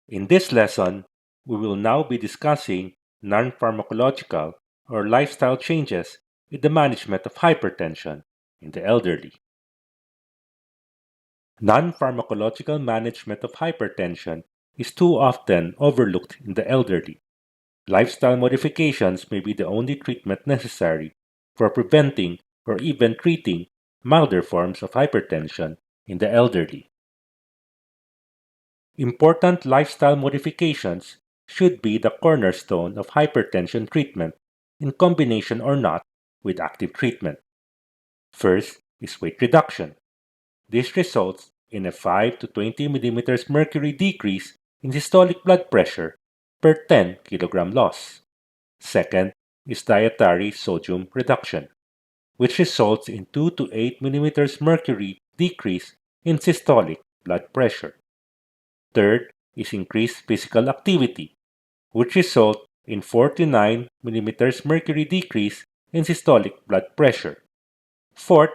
In this lesson, we will now be discussing non-pharmacological or lifestyle changes in the management of hypertension in the elderly. Non-pharmacological management of hypertension is too often overlooked in the elderly. Lifestyle modifications may be the only treatment necessary for preventing or even treating milder forms of hypertension in the elderly. Important lifestyle modifications should be the cornerstone of hypertension treatment, in combination or not with active treatment. First is weight reduction. This results in a 5 to 20 millimeters mercury decrease in systolic blood pressure per 10 kilogram loss. Second is dietary sodium reduction, which results in 2 to 8 millimeters mercury decrease in systolic blood pressure. Third is increased physical activity, which result in 49 millimeters mercury decrease in systolic blood pressure. Fourth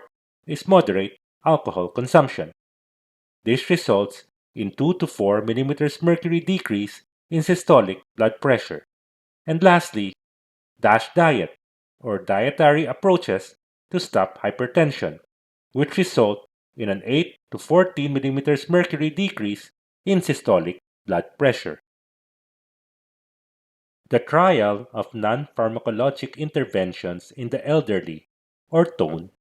is moderate alcohol consumption. This results in 2 to 4 millimeters mercury decrease in systolic blood pressure. And lastly, DASH diet, or dietary approaches to stop hypertension, which result in an 8 to 14 millimeters mercury decrease in systolic blood pressure. The trial of non-pharmacologic interventions in the elderly, or TONE,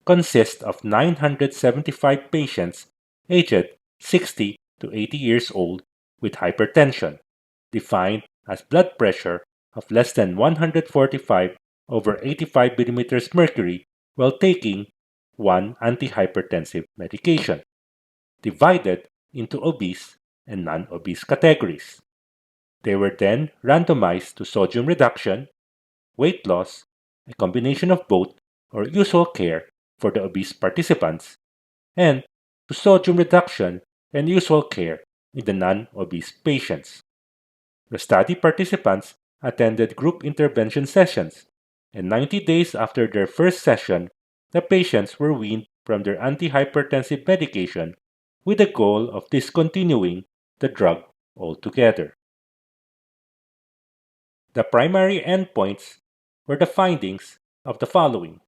consists of 975 patients aged 60 to 80 years old with hypertension, defined as blood pressure of less than 145 over 85 millimeters mercury while taking one antihypertensive medication, divided into obese and non-obese categories. They were then randomized to sodium reduction, weight loss, a combination of both, or usual care for the obese participants, and to sodium reduction and usual care in the non-obese patients. The study participants attended group intervention sessions, and 90 days after their first session, the patients were weaned from their antihypertensive medication with the goal of discontinuing the drug altogether. The primary endpoints were the findings of the following: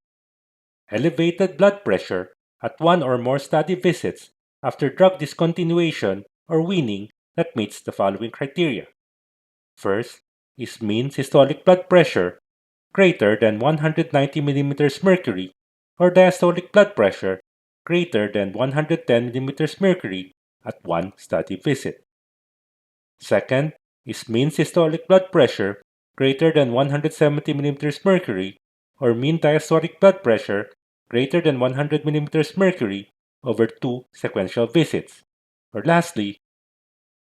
elevated blood pressure at one or more study visits after drug discontinuation or weaning that meets the following criteria. First is mean systolic blood pressure greater than 190 millimeters mercury or diastolic blood pressure greater than 110 millimeters mercury at one study visit. Second is mean systolic blood pressure greater than 170 millimeters mercury or mean diastolic blood pressure greater than 100 millimeters mercury over two sequential visits. Or lastly,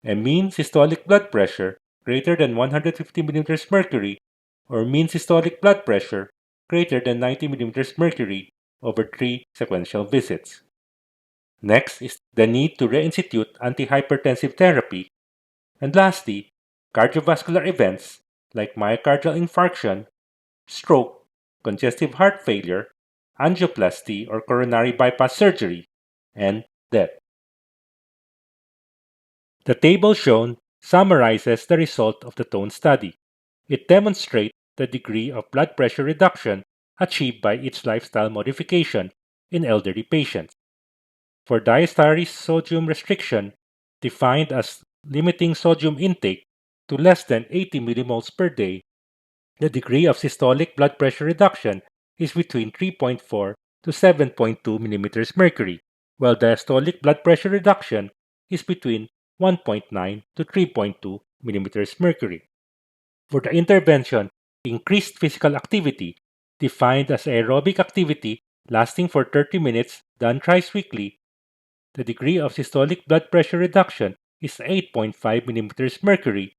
a mean systolic blood pressure greater than 150 millimeters mercury or mean systolic blood pressure greater than 90 millimeters mercury over three sequential visits. Next is the need to reinstitute antihypertensive therapy. And lastly, cardiovascular events like myocardial infarction, stroke, congestive heart failure, angioplasty or coronary bypass surgery, and death. The table shown summarizes the result of the TONE study. It demonstrates the degree of blood pressure reduction achieved by each lifestyle modification in elderly patients. For dietary sodium restriction, defined as limiting sodium intake to less than 80 millimoles per day, the degree of systolic blood pressure reduction is between 3.4 to 7.2 millimeters mercury, while diastolic blood pressure reduction is between 1.9 to 3.2 millimeters mercury. For the intervention, increased physical activity, defined as aerobic activity lasting for 30 minutes done thrice weekly, the degree of systolic blood pressure reduction is 8.5 millimeters mercury,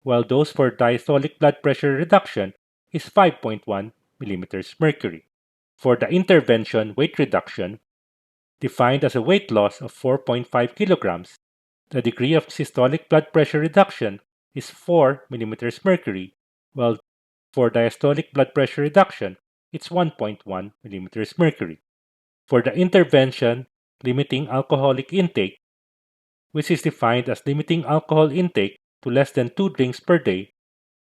while dose for diastolic blood pressure reduction is 5.1 millimeters mercury. For the intervention weight reduction, defined as a weight loss of 4.5 kilograms, the degree of systolic blood pressure reduction is 4 millimeters mercury, while for diastolic blood pressure reduction, it's 1.1 millimeters mercury. For the intervention limiting alcoholic intake, which is defined as limiting alcohol intake to less than 2 drinks per day,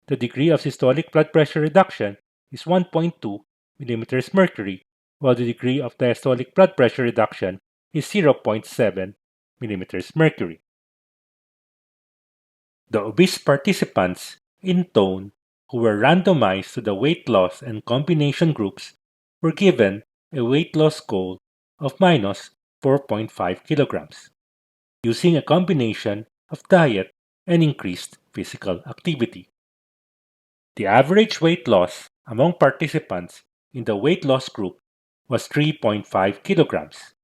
the degree of systolic blood pressure reduction is 1.2 millimeters mercury, while the degree of diastolic blood pressure reduction is 0.7 millimeters mercury. The obese participants in TONE who were randomized to the weight loss and combination groups were given a weight loss goal of minus 4.5 kilograms, using a combination of diet and increased physical activity. The average weight loss among participants in the weight loss group was 3.5 kilograms,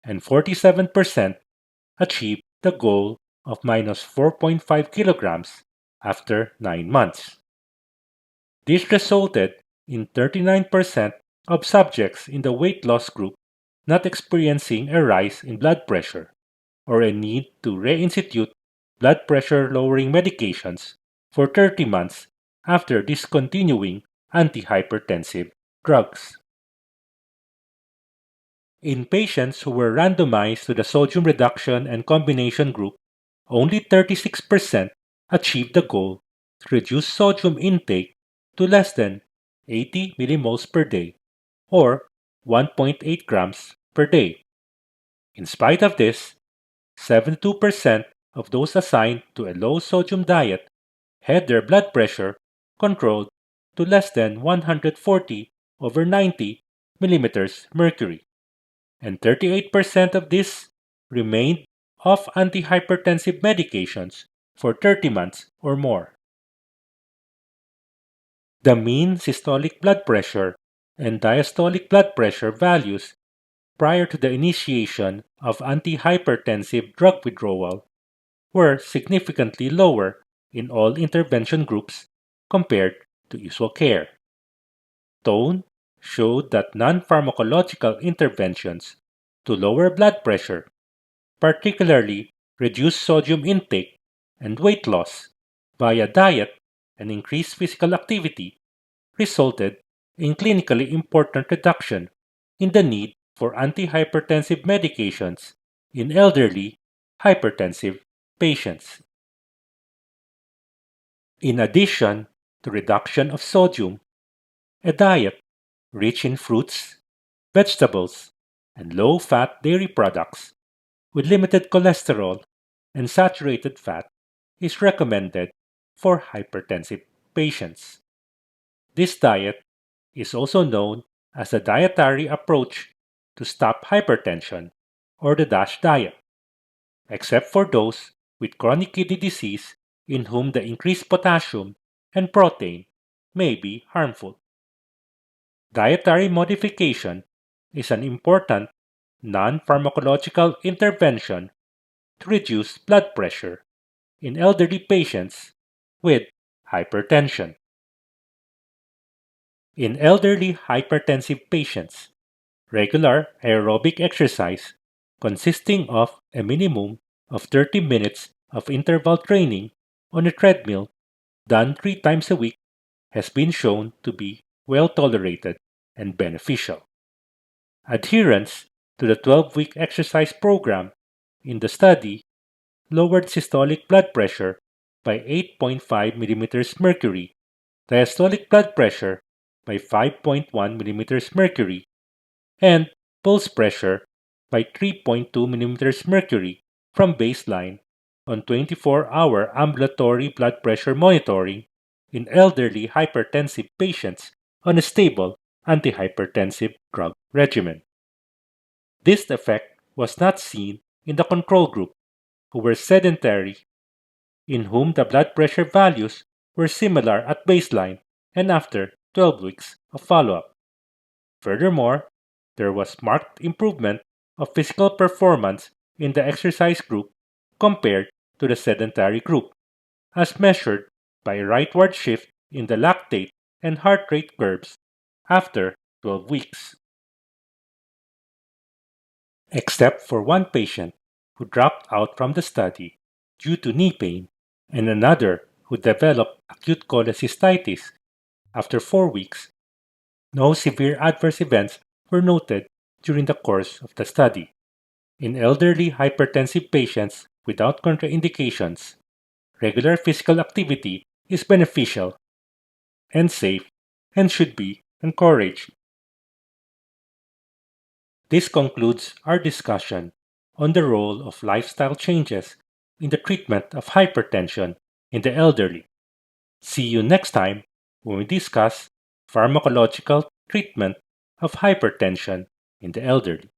and 47% achieved the goal of minus 4.5 kilograms after 9 months. This resulted in 39% of subjects in the weight loss group not experiencing a rise in blood pressure or a need to reinstitute blood pressure lowering medications for 30 months after discontinuing antihypertensive drugs. In patients who were randomized to the sodium reduction and combination group, only 36% achieved the goal to reduce sodium intake to less than 80 millimoles per day, or 1.8 grams per day. In spite of this, 72% of those assigned to a low sodium diet had their blood pressure controlled to less than 140 over 90 millimeters mercury, and 38% of this remained off antihypertensive medications for 30 months or more. The mean systolic blood pressure and diastolic blood pressure values prior to the initiation of antihypertensive drug withdrawal were significantly lower in all intervention groups compared to usual care. TONE showed that non-pharmacological interventions to lower blood pressure, particularly reduced sodium intake and weight loss via diet and increased physical activity, resulted in clinically important reduction in the need for antihypertensive medications in elderly hypertensive patients. In addition to reduction of sodium, a diet rich in fruits, vegetables, and low-fat dairy products with limited cholesterol and saturated fat is recommended for hypertensive patients. This diet is also known as the dietary approach to stop hypertension, or the DASH diet, except for those with chronic kidney disease in whom the increased potassium and protein may be harmful. Dietary modification is an important non-pharmacological intervention to reduce blood pressure in elderly patients with hypertension. In elderly hypertensive patients, regular aerobic exercise consisting of a minimum of 30 minutes of interval training on a treadmill done 3 times a week has been shown to be well tolerated and beneficial. Adherence to the 12-week exercise program in the study lowered systolic blood pressure by 8.5 millimeters mercury, diastolic blood pressure by 5.1 millimeters mercury, and pulse pressure by 3.2 millimeters mercury from baseline on 24-hour ambulatory blood pressure monitoring in elderly hypertensive patients on a stable antihypertensive drug regimen. This effect was not seen in the control group, who were sedentary, in whom the blood pressure values were similar at baseline and after 12 weeks of follow-up. Furthermore, there was marked improvement of physical performance in the exercise group compared to the sedentary group, as measured by a rightward shift in the lactate and heart rate curves after 12 weeks. Except for one patient who dropped out from the study due to knee pain and another who developed acute cholecystitis after 4 weeks, no severe adverse events were noted during the course of the study. In elderly hypertensive patients without contraindications. Regular physical activity is beneficial and safe and should be encouraged. This concludes our discussion on the role of lifestyle changes in the treatment of hypertension in the elderly. See you next time when we discuss pharmacological treatment of hypertension in the elderly.